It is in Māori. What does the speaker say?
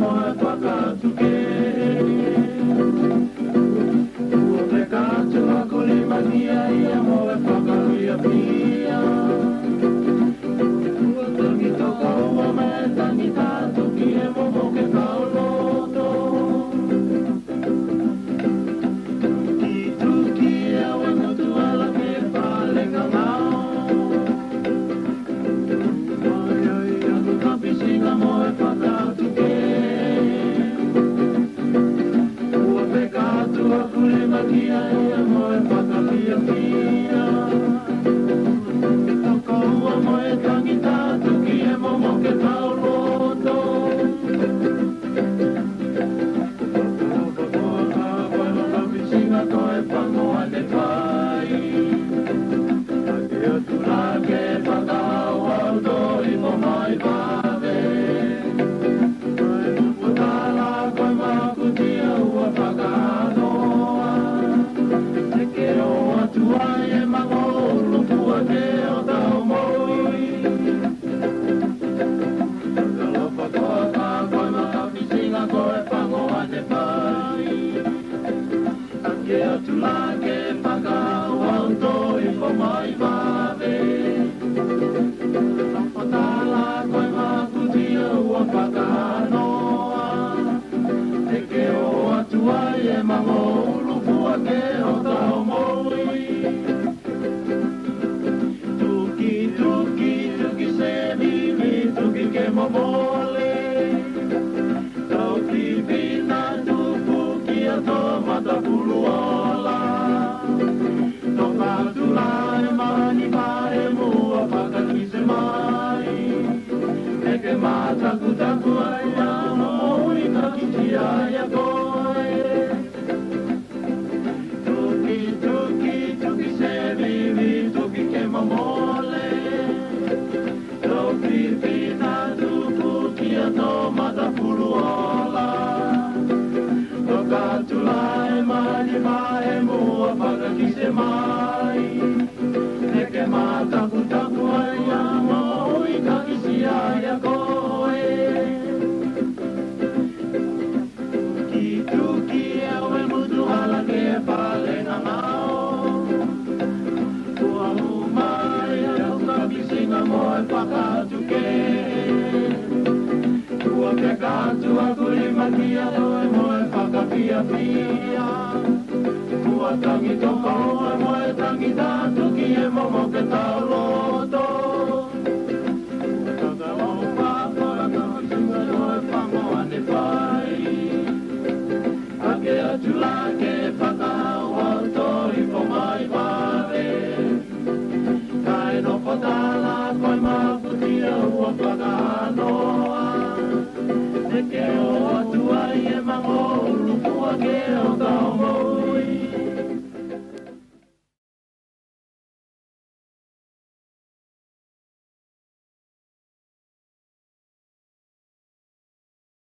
moe whakatuke. Ua pekatu a kulimakia ia moe whakawia pia. Ua tangi toka ua me tangi tātu ki e momo ke kauloto. Ki tuki a we mutu ala ke whalenga ngao. Ai ai anu kapisinga moe whakatuke. Ua pekatu a kulimakia ia moe whakawia pia. Toka ua moe tangi tātu ki e momo ke kauloto. Kapisinga koe pangoa te pai. Ake atu la ke whakau auto i mo mai pave. Ai upo tala koe makutia ua whakanoa. Te kero atu ai e mangolu pua ke o tau moi. Kalopa koa ka koe makapisinga koe pangoa te pai. Ake atu la ke whakau auto i mo mai pave. Lampa tala koe makutia ua whakanoa. Te kero atu ai e mangolu pua ke o tau moi. Tuki, tuki, tuki se vivi, tuki ke momole. Tau pipina tupu ki a tō matapuluola. Toka tula e mani pare mua whakakise mai. Eke mātaku taku ai a moi ka kiti ai a koe. Tuki, tuki, tuki se vivi, tuki ke mamole. Tau pipina tupu ki a tō matapuluola. Toka tula e mani mae mua whakakise mai. Eke mātaku taku ai a moi ka kisi ai a koe. Ki tuki e oe mutu ala ke whalenga ngao. Ua umai e au kapisinga moe whakatuke. Ua pekatu a kulimakia oe moe whakapia pia. Ua tangi toka oe moe tangi tātu ki e momo ke tau loto. Taka o whapara kapisinga oe whangoa ne pai. Ake atu la ke whakau auto i po mai pare. Kai no potala koe maputia ua whakanoa. Te ke o atu ai e mangolu pua ke o tau moi.